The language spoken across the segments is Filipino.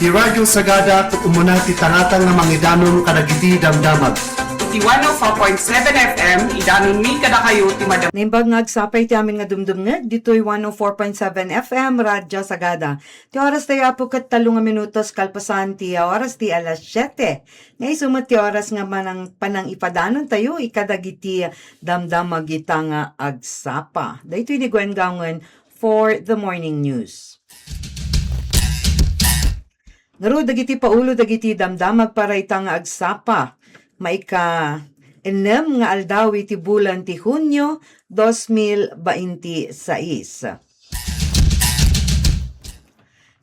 Ti Radyo Sagada ket umuna ti taratang nga mangidanon kadagiti damdamag. Ti 104.7 FM, idanon mi kada kayo ti madam. Naimbag nga agsapay ti amin nga dumdumngeg, dito'y 104.7 FM, Radyo Sagada. Ti oras tayo apo kat 3 minutos kalpasan ti oras ti alas 7. Ngay sumat ti oras nga manang panang ipadanon tayo, ikadagiti damdamag ita nga agsapa. Dito'y ni Gwen Gaungan for the morning news. Ngaro dagiti paulo dagiti damdamag para ita nga agsapa. Maika enem nga aldaw iti bulan ti Hunyo 2026.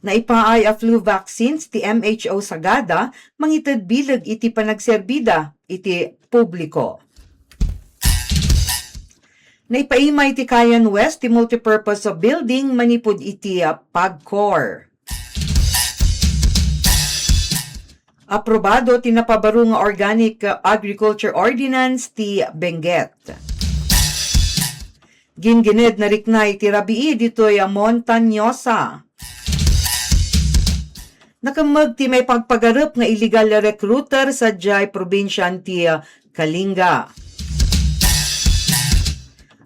Naipaay a flu vaccines ti MHO Sagada mangited bilag iti panagserbida iti publiko. Naipaimay ti Kayan West ti multipurpose building manipud iti PAGCOR. Aprobado tinapabaro nga Organic Agriculture Ordinance ti Benguet. Gingined na riknay ti rabii dito'y Montañosa. Nakamag ti may pagpagarap nga illegal recruiter sa Jai probinsyan ti Kalinga.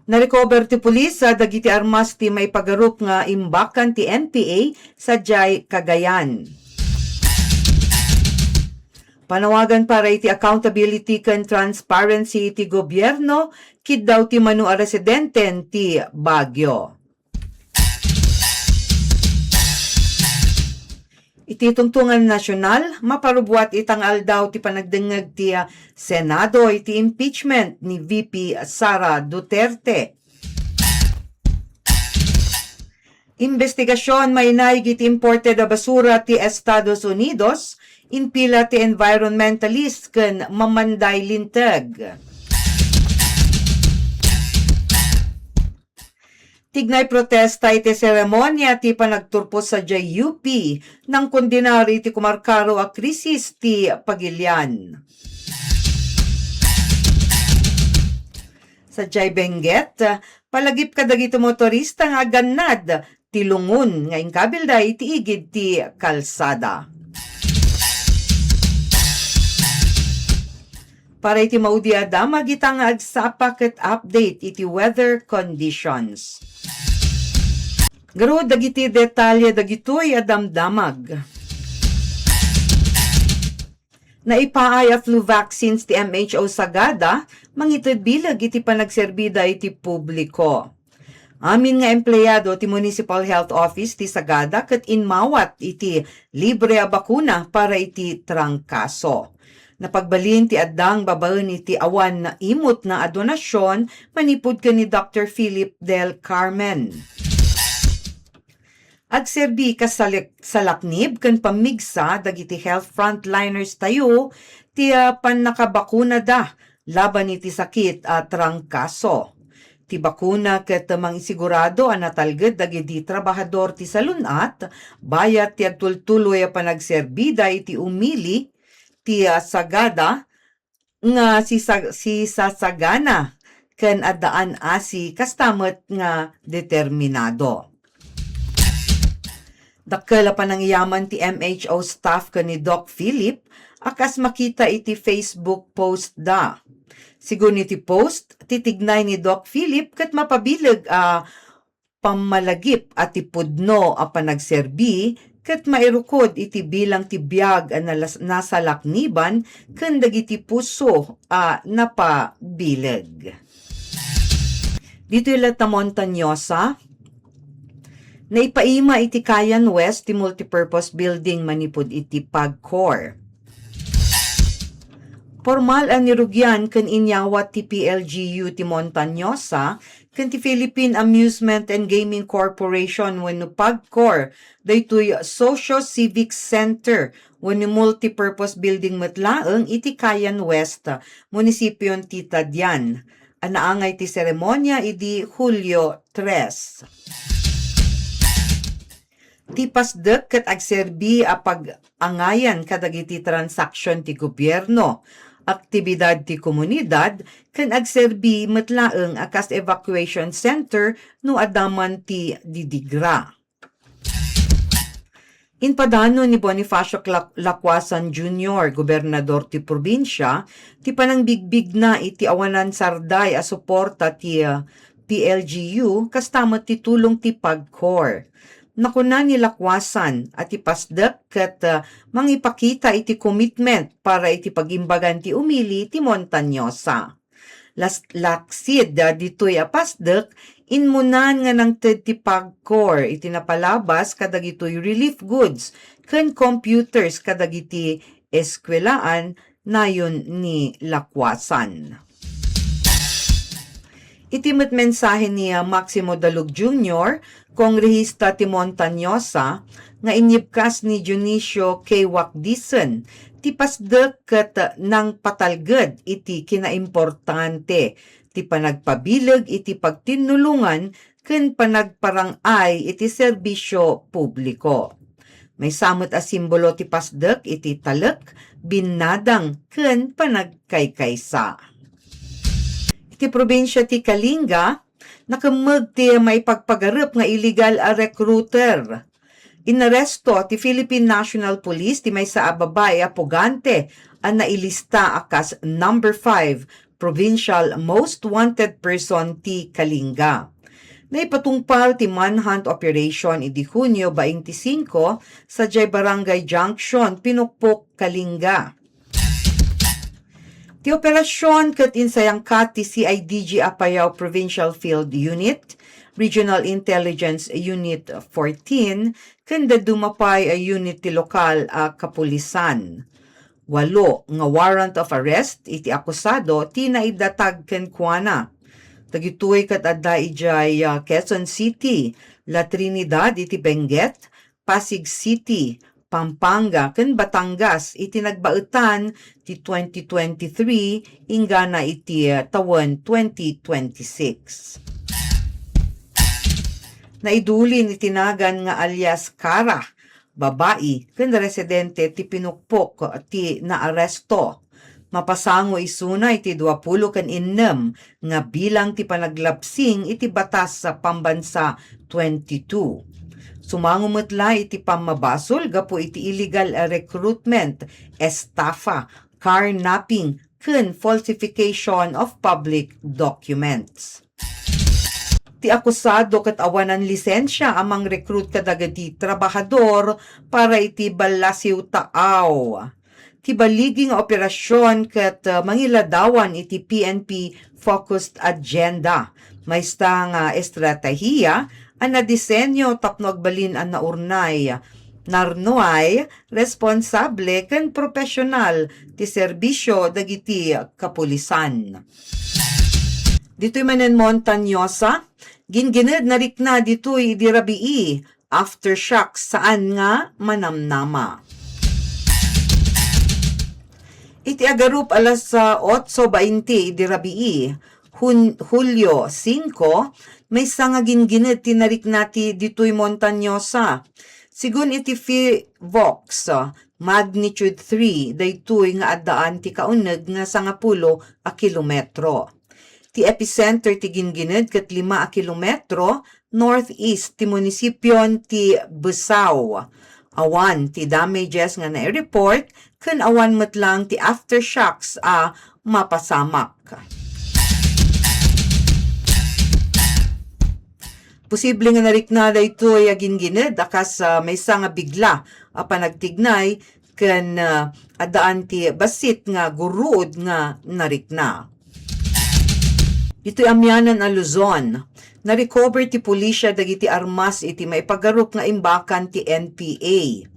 Narecover ti pulis sa dagiti armas ti may pagarup nga imbakan ti NPA sa Jai Cagayan. Panawagan para iti accountability ken transparency iti gobyerno kid daw ti manu a residenten ti Baguio. Iti tungtungan nasyonal, maparubuat itang aldaw ti panagdengeg ti Senado iti impeachment ni VP Sara Duterte. Investigasyon may naigit imported a basura ti Estados Unidos, inpila ti environmentalist ken mamanday lintag. Tignay protesta iti seremonya ti panagturpos sa JUP nang kondinari ti kumarkaro a krisis ti Pagilian. Sa Jai Benguet, palagip kadagiti motorista nga ganad ti lungun nga inkabilda iti igid ti kalsada. Para iti maudiada, magita nga agsapa ket update iti weather conditions. Garo dagiti detalye dagitoy adamdamag. Naipaay a flu vaccines ti MHO Sagada, mangited bilag iti panagserbida iti publiko. Amin nga empleyado ti Municipal Health Office ti Sagada ket inmawat iti libre a bakuna para iti trangkaso. Napagbalin ti addang babaen iti awan na imot na adonasyon manipud ken ni Dr. Philip Del Carmen. Agserbi kasalaknib ken pamigsa dagiti health frontliners tayo ti panakabakuna da laban iti sakit at trangkaso. Ti bakuna ket mangisigurado a natalged dagiti trabahador ti salunat bayat ti agtultuloy a panagserbida iti umili ti Sagada nga si sasagana ken addaan asi kastamet nga determinado. Dakkel pa nang iyaman ti MHO staff ken ni Doc Philip akas makita iti Facebook post da. Sigun iti post titignay ni Doc Philip ket mapabileg a pamalagip at ipudno a panagserbi ket mairukod iti bilang ti biag a nasa lakniban ken dagiti puso a napabileg. Dito ilat na Montañosa, naipaima iti Kayan West ti multipurpose building manipud iti PAGCOR. Formal ang nirugyan ken inyawat ti PLGU ti Montañosa ken ti Philippine Amusement and Gaming Corporation wenno PAGCOR daytoy Socio-Civic Center wenno multipurpose building metlaeng iti Kayan West, munisipyon ti Tadyan. Anaangay ti seremonya idi Hulyo 3. Ti pasdek ket agserbi a pag-angayan kadagiti transaksyon ti gobyerno, aktibidad ti komunidad ken agserbi metlaeng akas evacuation center no adaman ti Didigra. Inpadano ni Bonifacio Lacuasan Jr., gobernador ti probinsya, ti panang bigbig na iti awanan sarday a suporta ti PLGU kastamot ti tulong ti PAGCOR. Nakuna ni Lacuasan at ipasdak kat mangipakita iti commitment para iti pagimbagan ti umili ti Montañosa. Laksid dito'y apasdak, inmunan nga ng ti PAGCOR iti napalabas kadagitoy relief goods ken computers kadagiti eskwelaan nayon ni Lacuasan. Iti met mensahe ni Maximo Dalug Jr., kongrehista ti Montañosa, nga inyipkas ni Dionisio K. Wacdison, ti pasdek ket nang patalged iti kinaimportante, ti panagpabileg iti pagtinulungan ken panagparangay iti serbisyo publiko. May samot a simbolo ti pasdek iti talek, binadang ken panagkaykaysa. Iti probinsya ti Kalinga, nakamag ti may pagpagarap nga illegal a recruiter. Inaresto ti Philippine National Police ti may sa ababay a pugante ang nailista akas number 5 provincial most wanted person ti Kalinga. Naipatungpal ti manhunt operation idi Hunyo 25 sa Jay Barangay Junction, Pinukpok, Kalinga. Ti operasyon ket insayangkat ti CIDG Apayao Provincial Field Unit, Regional Intelligence Unit 14, kanda dumapay a unit ti lokal a kapulisan. 8 nga warrant of arrest iti akusado ti naidatag ken kuana. Dagitoy ket adda ijay Quezon City, La Trinidad iti Benguet, Pasig City, Pampanga ken Batangas iti nagbaetan ti 2023 ingana iti tawen 2026. Naidulin itinagan nga alias Kara, babae ken residente ti Pinukpok ti naaresto. Mapasango isuna iti 20 ken 6 nga bilang ti panaglapsing iti batas sa pambansa 22. Sumangumutla iti pamabasol gapo iti illegal recruitment, estafa, carnapping, ken falsification of public documents. Ti akusado ket awanan lisensya amang recruit kadagiti trabahador para iti balasiw taaw. Ti baliging operasyon ket mangiladawan iti PNP focused agenda. Maysta nga estratehiya ang nadisenyo tapno agbalin ang naurnay. Narnoay, responsable ken profesional ti serbisyo dagiti kapulisan. Dito'y manen Montañosa, gingined na rikna dito'y idirabii, aftershocks saan nga manamnama. Iti agarup alas 8:20 idirabii, Hulyo 5, may sangagin ginid tinarik nati dito'y Montañosa. Sigun iti Vox, magnitude 3, daytoy nga addaan ti kauneg nga 10 kilometro. Ti epicenter ti ginginid ket 5 kilometro northeast ti munisipyon ti Busaw. Awan ti damages nga na-report ken awan metlang ti aftershocks mapasamak. Posible nga nariknada ito ay ginginid akas may nga bigla panagtignay ken adaan ti basit nga gurud nga narikna. Ito'y amyanan a Luzon. Na-recover ti pulisya dagiti armas iti maipagarup nga imbakan ti NPA.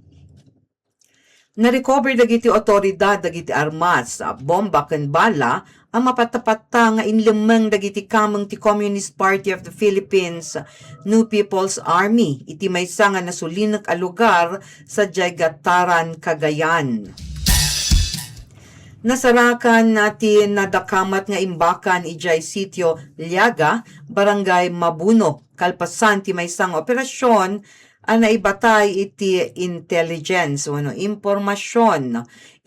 Na-recover dagiti otoridad dagiti armas, bomba ken bala ang mapatapatta nga inlemeng dagiti kameng ti Communist Party of the Philippines, New People's Army, iti maysa nga nasulinak a lugar sa Jagataran, Cagayan. Nasarakan natin nadakamat nga imbakan ijay sitio Liaga, Barangay Mabuno, kalpasan ti maysang operasyon ang naibatay iti intelligence impormasyon.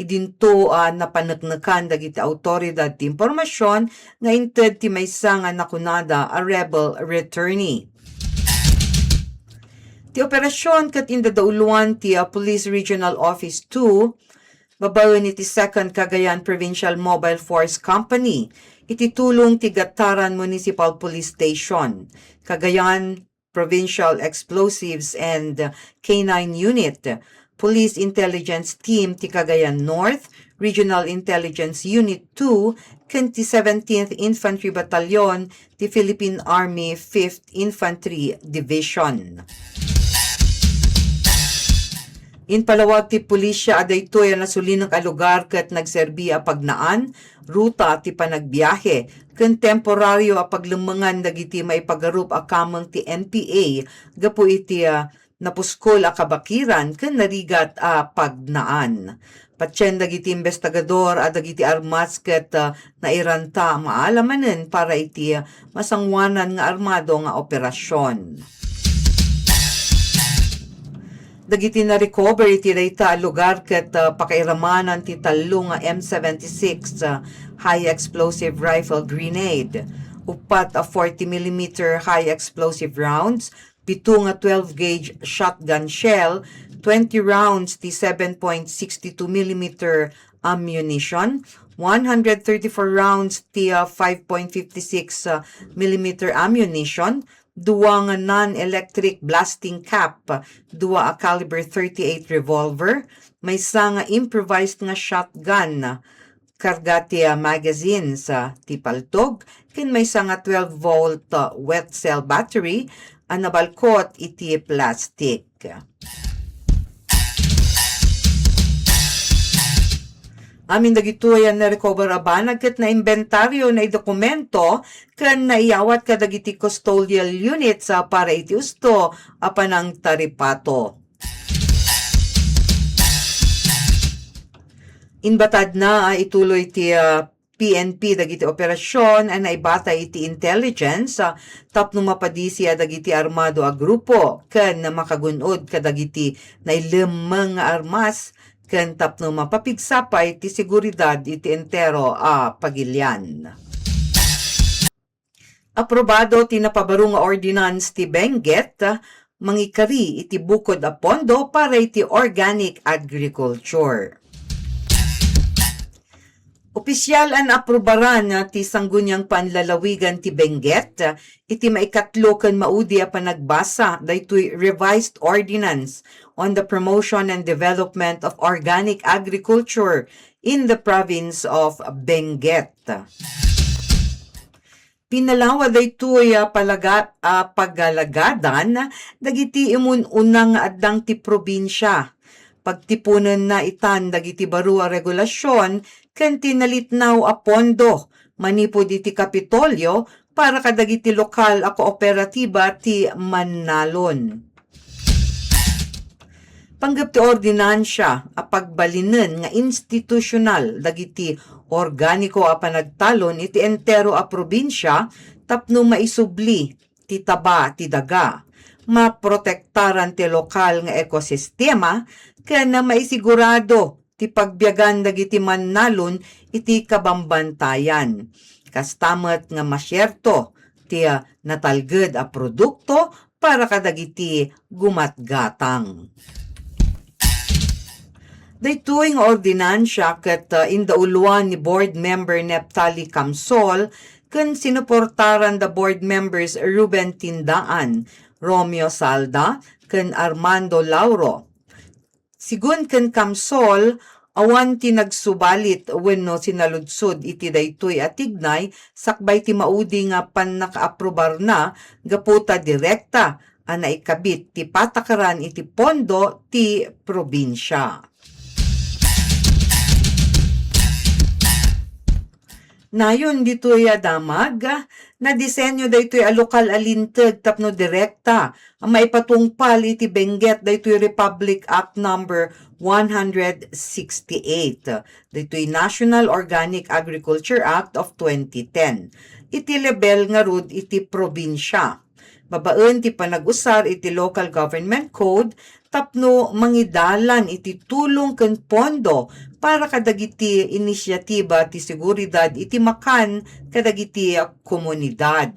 Idinto napaneknekan dagiti autoridad ti impormasyon nga inted ti maysa nga nakunada a rebel returnee. Ti operasyon kat indadauluan ti Police Regional Office 2, babawen iti 2nd Cagayan Provincial Mobile Force Company, iti tulong ti Gataran Municipal Police Station, Cagayan Provincial Explosives and K9 Unit, Police Intelligence Team ti Cagayan North, Regional Intelligence Unit 2, ken ti 17th Infantry Battalion ti Philippine Army 5th Infantry Division. Inpalawag ti pulisya adaytoy ang nasulinang kalugar ket nagserbi a pagnaan, ruta ti panagbiyahe, ken temporaryo a paglumangan dagiti maipagarup a kameng ti NPA gapu iti napuskol a kabakiran ken narigat a pagnaan. Patyen dagiti investigador a dagiti armas ket nairanta maalamanen para iti masangwanan nga armado nga operasyon. Dagiti na-recover iti dayta lugar ket pakairamanan ti tallo nga M76 high explosive rifle grenade, upat a 40mm high explosive rounds, 7 nga 12 gauge shotgun shell, 20 rounds ti 7.62mm ammunition, 134 rounds ti 5.56mm ammunition, 2 nga non-electric blasting cap, 2 a caliber 38 revolver, may nga improvised nga shotgun, karga ti magazine sa ti paltog, ken may nga 12-volt wet cell battery, ang nabalkot iti plastic. Amin dagitoy na recover abanag ket na inventaryo na dokumento ken naiyawat kadagiti custodial unit sa para iti usto apan ang taripato. Inbatad na ituloy ti PNP dagiti operasyon ang naibatay iti intelligence tapno mapadisi dagiti armado a grupo ken makagunod kadagiti nailemang nga armas ken tapno mapapigsapay ti seguridad iti entero a pagilyan. Aprobado ti napabaro nga ordinance ti Benguet, mangikari iti bukod a pondo para iti organic agriculture. Opisyal an aprobaran ti sanggunyang panlalawigan ti Benguet, iti maikatlo ken maudi a panagbasa daytoy revised ordinance on the promotion and development of organic agriculture in the province of Benguet. Pinalawa daytoy pagalagadan dagiti imununang addang ti probinsya. Pagtipunan na itan dagiti baro a regulasyon ken tinalitnaw a pondo manipod iti Kapitolyo para kadagiti lokal a kooperatiba ti Mannalon. Panggap ti ordinansya a pagbalinen nga institusyonal dagiti organiko a panagtalon iti entero a probinsya tapno maisubli ti taba ti daga, maprotektaran ti lokal nga ekosistema ken na maisigurado ti pagbiagan dagiti Mannalon iti kabambantayan. Kastamet nga masyerto ti natalged a produkto para kadagiti gumatgatang. Daytoy nga ordinansya ket indauluan ni board member Neptali Camsol ken sinuportaran the board members Ruben Tindaan, Romeo Salda ken Armando Lauro. Sigun ken Camsol awan ti nagsubalit wenno sinaludsod iti daytoy atignay sakbay ti maudi nga pannakaaprobar na gaputa direkta a naikabit ti patakaran iti pondo ti probinsya. Nayon ditoy damag, na disenyo daytoy a lokal alinteg tapno direkta, ang maipatungpal iti Benguet daytoy Republic Act number 168. Daytoy National Organic Agriculture Act of 2010. Iti level nga rod iti probinsya. Babaen ti panag-usar iti Local Government Code tapno mangidalan iti tulong ken pondo para kadagiti inisyatiba ti seguridad iti makan kadagiti komunidad.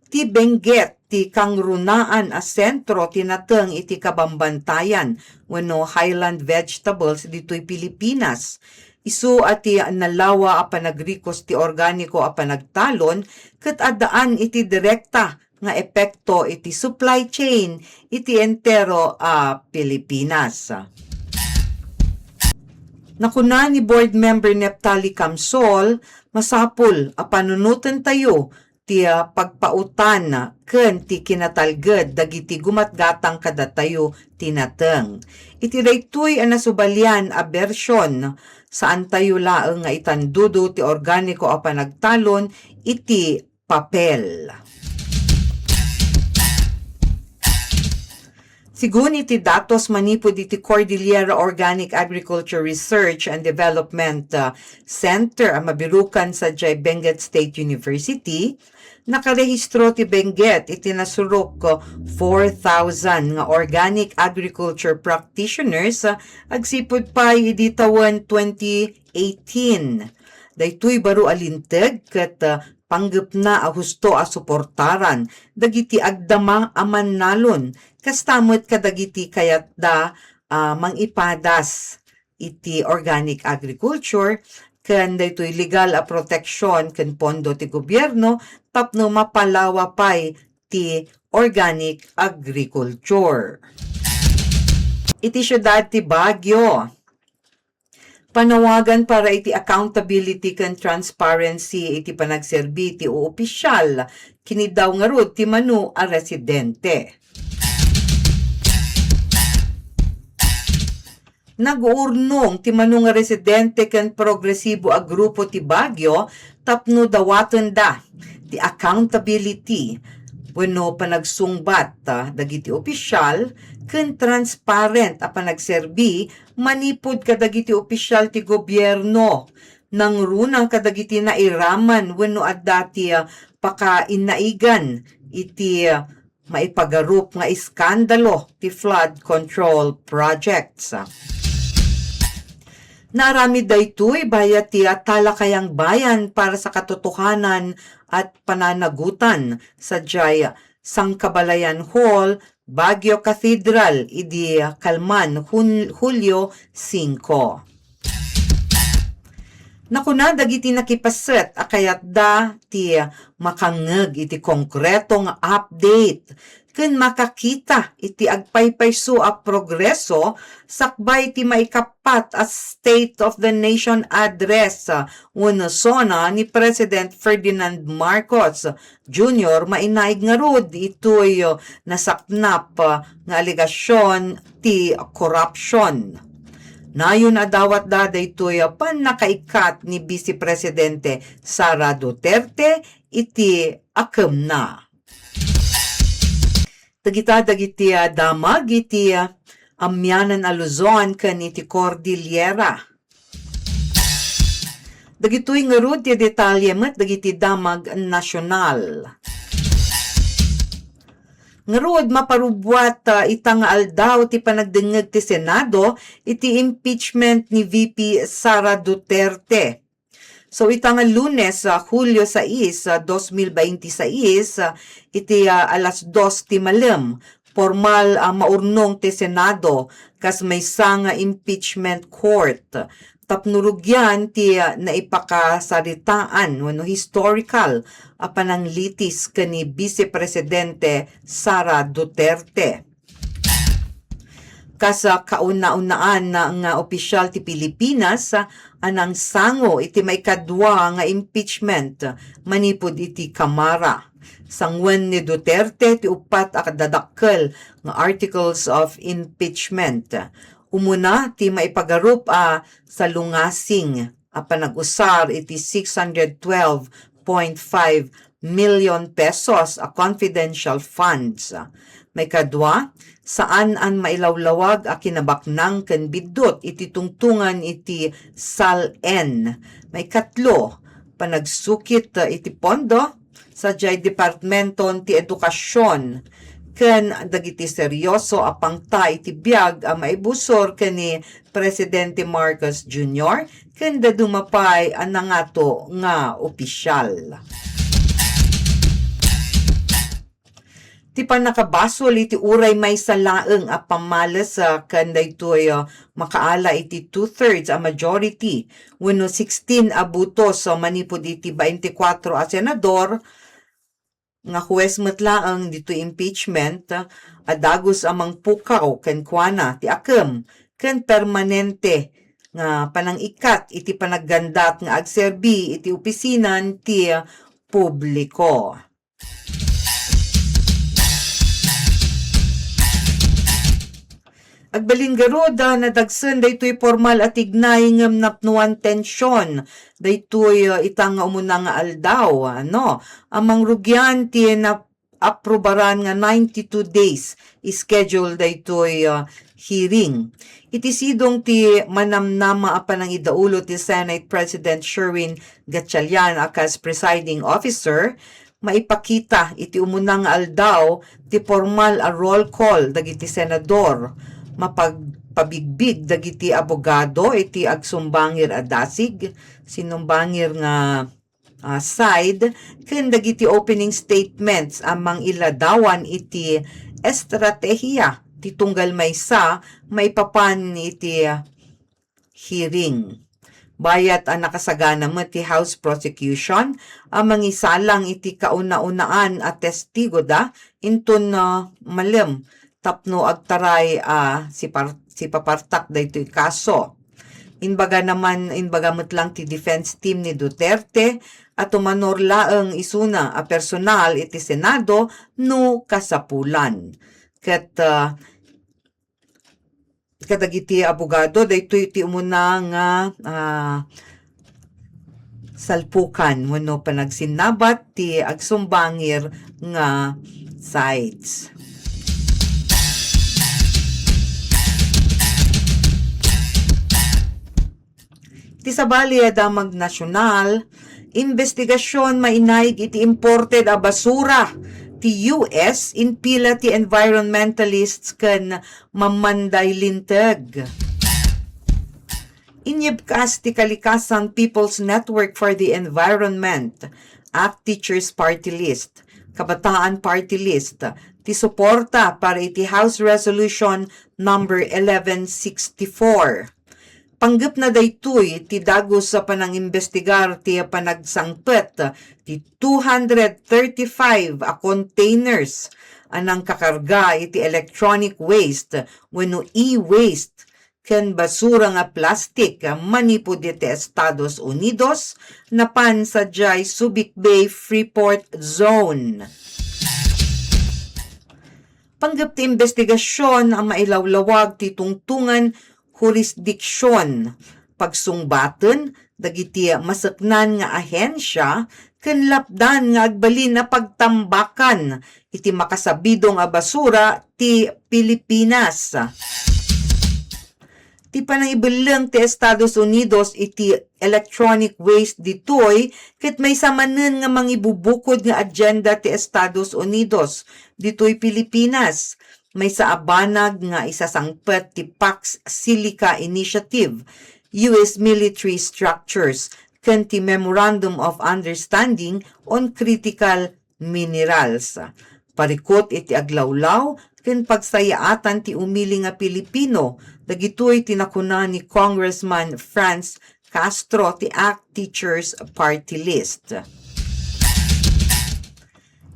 Ti Benguet ti kangrunaan a sentro tinateng iti kabambantayan wenno highland vegetables ditoy Pilipinas. Isu ati nalawa a panagrikos ti organiko a panagtalon ket addaan iti direkta nga epekto iti supply chain iti entero a Pilipinas. Nakuna ni board member Neptali Camsol, masapul a panunutan tayo ti pagpautan ken ti kinatalged dagiti gumatgatang kadatayo tinateng. Iti daytoy a nasubalian a bersyon saan tayo laeng nga itandudo ti organiko a panagtalon iti papel. Sigun iti datos manipod iti Cordillera Organic Agriculture Research and Development Center ang mabirukan sa Benguet State University, nakarehistro ti Benguet iti nasurok 4,000 nga organic agriculture practitioners agsipud pa idi tawen 2018. Daytoy baro alinteg ket panggep na a husto a suportaran dagiti agdama a mannalon kastamot kadagiti kayat da mangipadas iti organic agriculture ken daytoy legal a protection ken pondo ti gobyerno tapno mapalawa pay ti organic agriculture. Iti syudad ti Baguio, panawagan para iti accountability ken transparency iti panagserbi ti opisyal kini daw nga rod ti manu a residente. Nag-uurnong ti manu nga residente ken progresibo a grupo ti Baguio tapno dawaton da ti accountability wenno panagsungbat dagiti opisyal ken transparent a panagserbi manipod kadagiti opisyal ti gobyerno nang runang kadagiti nairaman wenno adda ti pakainaigan iti maipagarup nga iskandalo ti flood control projects. Narami daytoy bayat ti talakayang bayan para sa katotohanan at pananagutan sa Sangkabalayan Hall, Baguio Cathedral, idi Kalman, Hulyo 5. Nakuna dagiti nakipaset akayat da ti makangeg iti konkretong update ken makakita iti agpaypayso a progreso sakbay ti maikapat a State of the Nation address wenno sona ni President Ferdinand Marcos Jr. Mainaig nga rod itoy nasaknap nga aligasyon ti corruption. Nayon adawat daday ito'y panakaikat ni Vice Presidente Sara Duterte iti akem na. Dagiti damag iti amyanan a Luzon ken iti Cordillera. Dagitoy nga rod ti detalye met dagiti damag nasyonal. Nga rod maparubwat itang aldaw ti panagdengeg ti Senado iti impeachment ni VP Sara Duterte. So itang Lunes, Hulyo 6, 2026, iti alas 2 ti malam, formal maurnong ti Senado kas may nga impeachment court. Tapnurugyan ti naipakasaritaan wano historical pananglitis kani Vice Presidente Sara Duterte. Kasa kauna-unaan nga opisyal ti Pilipinas anang sango iti maikadwa nga impeachment manipod iti Kamara. Sangwen ni Duterte ti upat akadadakkel nga articles of impeachment. Umuna ti maipagarup sa lungasing panag-usar iti 612.5 million pesos confidential funds. May kadwa, saan an mailawlawag kinabaknang ken biddot iti tungtungan iti SALN. May katlo, panagsukit iti pondo sa Departamenton ti Edukasyon ken dagiti seryoso apangta iti biag maibusor ken ni Presidente Marcos Jr. ken dadumapay nangato nga opisyal. Ti panakabasol iti uray may salaeng a pamalas kan daytoy makaala iti 2/3 a majority wenno 16 a butos manipod iti 24 a senador nga huwes metlaang dito impeachment adagos amang pukaw ken kuana ti akem ken permanente nga panangikat iti panaggandat nga agserbi iti opisinan ti publiko. Agbalinggarod nadagsen daytoy formal at ignay ngem napnuan tensyon daytoy itang umunang nga aldaw amang rugyan ti na aprobaran nga 92 days schedule daytoy hearing. Iti sidong ti manamnama apan ang idaulo ti Senate President Sherwin Gatchalian akas presiding officer, maipakita iti umunang nga aldaw ti formal a roll call dagiti senador, mapagpabigbig dagiti abogado iti agsumbangir a dasig, sinumbangir nga side, ken dagiti opening statements amang iladawan iti estratehiya ti tunggal maysa maipapan iti hearing. Bayat ang nakasagana mo ti House prosecution amang isalang iti kauna-unaan at testigo da inton malem tapno agtaray si papartak daytoy kaso. Inbaga metlang ti defense team ni Duterte at umanor laeng isuna a personal iti Senado no kasapulan. Ket kadagiti abogado daytoy ti umuna nga salpukan wenno panagsinnabat ti agsumbangir nga sides. Ti sabali damag nasyonal, investigasyon mainayg iti imported a basura ti US in pila ti environmentalists ken mamanday linteg. Inyebkas ti kalikasan People's Network for the Environment, ACT Teachers Party List, Kabataan Party List, ti suporta para iti House Resolution number 1164. Panggap na daytoy ti dagos sa panangimbestigar ti panagsangpet ti 235 a containers anang kakarga iti electronic waste wenno e-waste ken basura nga plastic manipud iti Estados Unidos napan sa Subic Bay Freeport Zone. Panggap ti investigasyon ang mailawlawag ti tungtungan jurisdiksyon, pagsungbaten, dagiti masaknan nga ahensya, ken lapdan nga agbalin na pagtambakan, iti makasabidong a basura ti Pilipinas. Ti panangibelang ti Estados Unidos iti electronic waste ditoy, ket may samanen nga mangibubukod nga agenda ti Estados Unidos, ditoy Pilipinas. May sa abanag nga isasangpet ti Pax Silica Initiative, US Military Structures, ken ti Memorandum of Understanding on Critical Minerals. Parikot iti aglawlaw, ken pagsayaatan ti umili nga Pilipino, dagitoy tinakuna ni Congressman Franz Castro ti ACT Teachers Party List.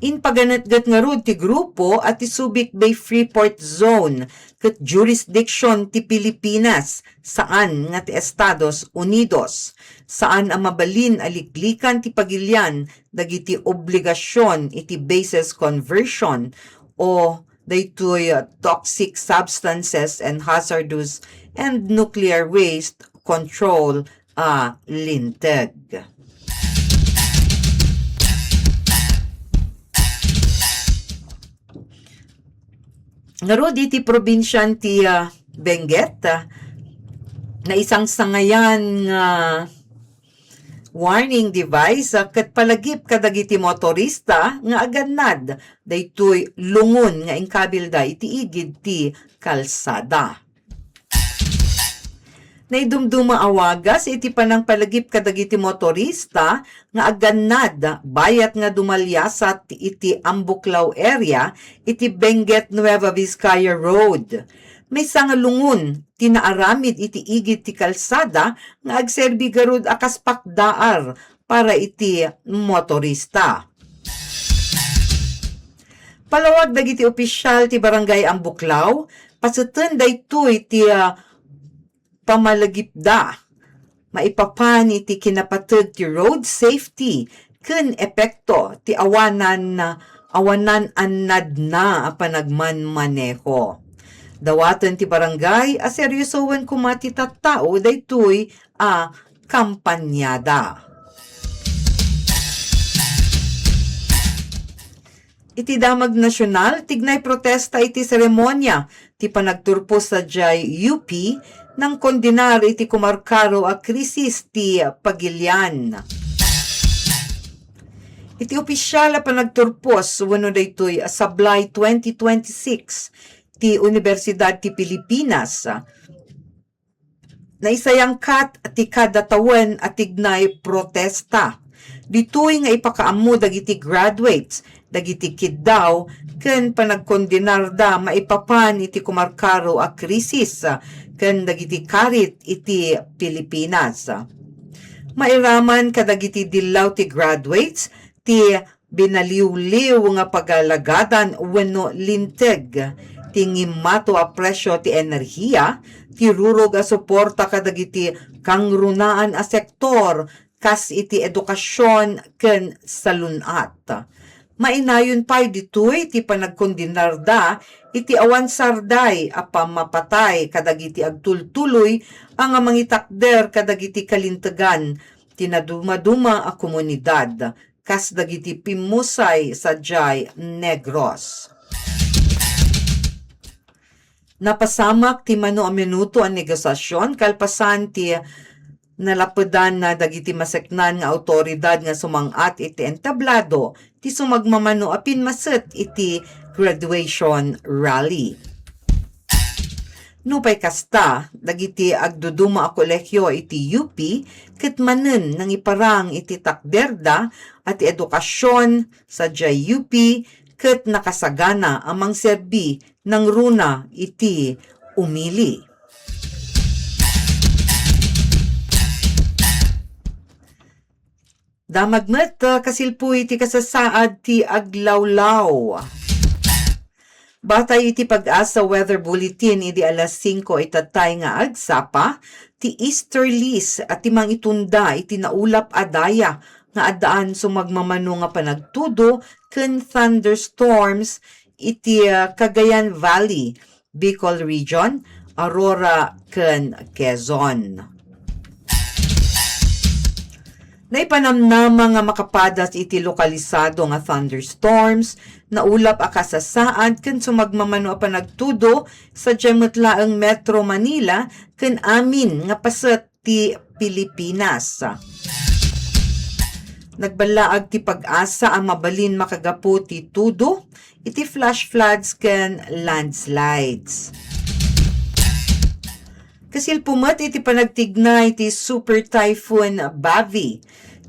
In paganatgat nga rod ti grupo at ti Subic Bay Freeport Zone ket jurisdiction ti Pilipinas saan nga ti Estados Unidos, saan ang mabalin aliklikan ti pagilyan dagiti obligasyon iti bases conversion o daytoy toxic substances and hazardous and nuclear waste control linteg. Ngaro di ti probinsyan ti Benguet na isang sangayan nga warning device ket palagip kadagiti motorista nga agannad daytoy lungon nga ingkabilda iti igid ti kalsada. Naidumduma awagas iti panang palagip kadagiti motorista nga aganad bayat nga dumalyasat iti Ambuklaw area iti Benguet Nueva Vizcaya Road. May sangalungon tinaaramid iti igid ti kalsada nga agserbi garud akas pakdaar para iti motorista. Palawag dagiti opisyal ti barangay Ambuklaw, pasuten daytoy ti pamalagipda. Maipapan iti kinapateg ti road safety ken epekto ti awanan annad na a panagmanmaneho. Dawatan ti barangay a seryosowen kumati tattao daytoy a kampanyada. Iti Damag Nasyonal, tignay protesta iti seremonya, ti panagturpo sa jay UP, nang kondinar iti kumarkaro a krisis ti Pagilian. Iti opisyal a panagturpos, wano daytoy a Sablay 2026, ti Universidad ti Pilipinas, na isayangkat ti kadatawan at tignay protesta. Ditoy nga ipakaammo dagiti graduates, dagiti kiddaw, ken panagkondinar da maipapan iti kumarkaro a krisis, ken dagiti karit iti Pilipinas. Mairaman kadagiti dillaw ti graduates, ti binaliw-liw nga pagalagadan wenno linteg, ti ngimato a presyo ti enerhiya, ti rurog a suporta kadagiti kangrunaan a sektor, kas iti edukasyon ken salunat. Mainayon pa'y ditoy ti panagkondinarda iti awan sarday a pamapatay kadagiti agtultuloy ang mangitakder kadagiti kalintegan tinadumaduma a komunidad kas dagiti pimusay sa jay Negros. Napasamak ti mano a minuto ang negosasyon kalpasan ti nalapudan na dagiti maseknan nga autoridad nga sumangat iti entablado ti sumagmamano a pinmaset iti graduation rally. Nupay kasta, dagiti agduduma a kolehyo iti UP, ket manen nang iparang iti takderda at edukasyon sa UP, ket nakasagana amang serbi ng runa iti umili. Damagmet kasilpuy iti kasasaad ti aglawlaw. Batay iti Pag-asa Weather Bulletin idi alas 5 itatay nga agsapa, ti easterlies at ti mangitunda iti naulap adaya nga adaan sumagmamano nga panagtudo ken thunderstorms iti Cagayan Valley, Bicol Region, Aurora ken Quezon. Naipanamnama nga makapadas iti lokalisado nga thunderstorms, naulap a kasasaad ken sumagmamano a panagtudo sa jemutlaeng Metro Manila ken amin nga paset ti Pilipinas. Nagbalaag ti Pag-asa ang mabalin makagapu ti tudo, iti flash floods ken landslides. Kasilpumat iti panagtignay iti Super Typhoon Bavi,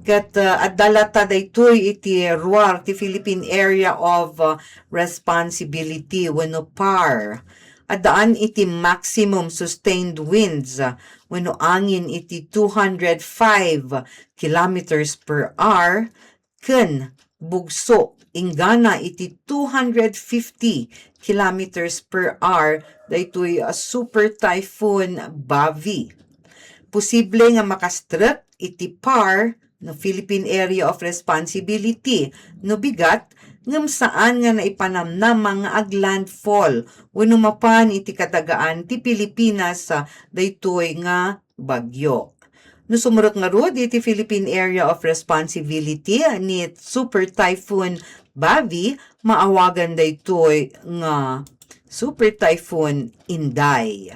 kat adalata daytoy iti RUAR ti Philippine Area of Responsibility wenno PAR. Adaan iti maximum sustained winds wenno angin iti 205 kilometers per hour ken bugso ingana iti 250 kilometers per hour daytoy a Super Typhoon Bavi. Posible nga makastrek iti PAR no Philippine Area of Responsibility no bigat ngem saan nga naipanamnam mga aglandfall wenno mapan iti katagaan ti Pilipinas sa daytoy nga bagyo. No sumurot nga rod iti Philippine Area of Responsibility ni Super Typhoon Bavi, maawagan daytoy nga Super Typhoon Inday.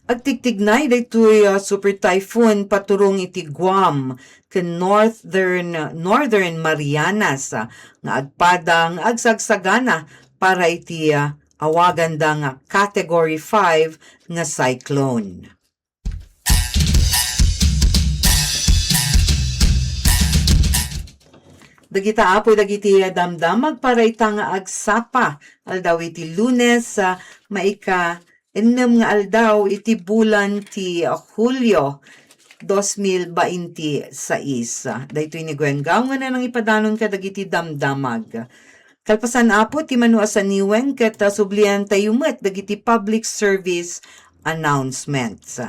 Agtigtignay daytoy Super Typhoon paturong iti Guam ken Northern Marianas nga agpadang agsagsagana para iti awagan da nga Category 5 nga cyclone. Dagita apoy dagiti damdamag parayta nga agsapa aldaw iti Lunes sa maika ennem nga aldaw iti bulan ti Hulyo 2026. Daytoy ni Gwengaw nga nang ipadanon ka dagiti damdamag. Kalpasan apo ti manu asaniwen ket sublian tayo met dagiti public service announcements.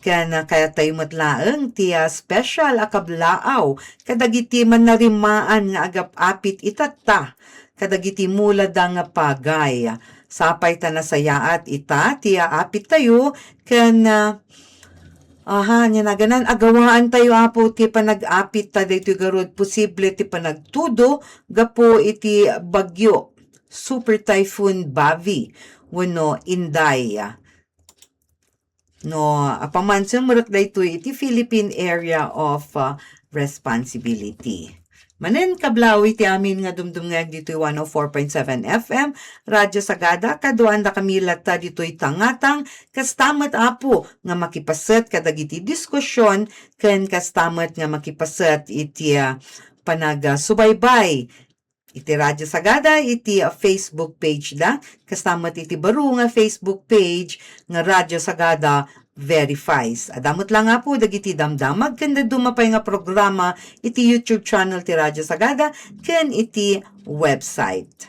Kana kaya tayo matlaeng ti special akablaaw kadagiti manarimaan nga agap-apit itata kadagiti mula da nga pagay. Sapay ta nasayaat ita ti apit tayo ken nya naganan agawaan tayo apo ti panag-apit ta daytoy garud posible ti panagtudo gapo iti bagyo Super Typhoon Bavi wenno Inday. No, apamansan murak daytoy iti Philippine Area of Responsibility. Manen kablawi ti amin nga dumdumngeg ditoy 104.7 FM Radyo Sagada kaduan da kami latta ditoy tangatang kastamet apo nga makipaset kadagiti diskusyon ken kastamet nga makipaset iti panagsubaybay iti Radyo Sagada iti Facebook page da kastamet iti baro nga Facebook page nga Radyo Sagada verifies. Adamot lang nga po dagiti damdamag ken dumapay nga programa iti YouTube channel ti Radyo Sagada ken iti website.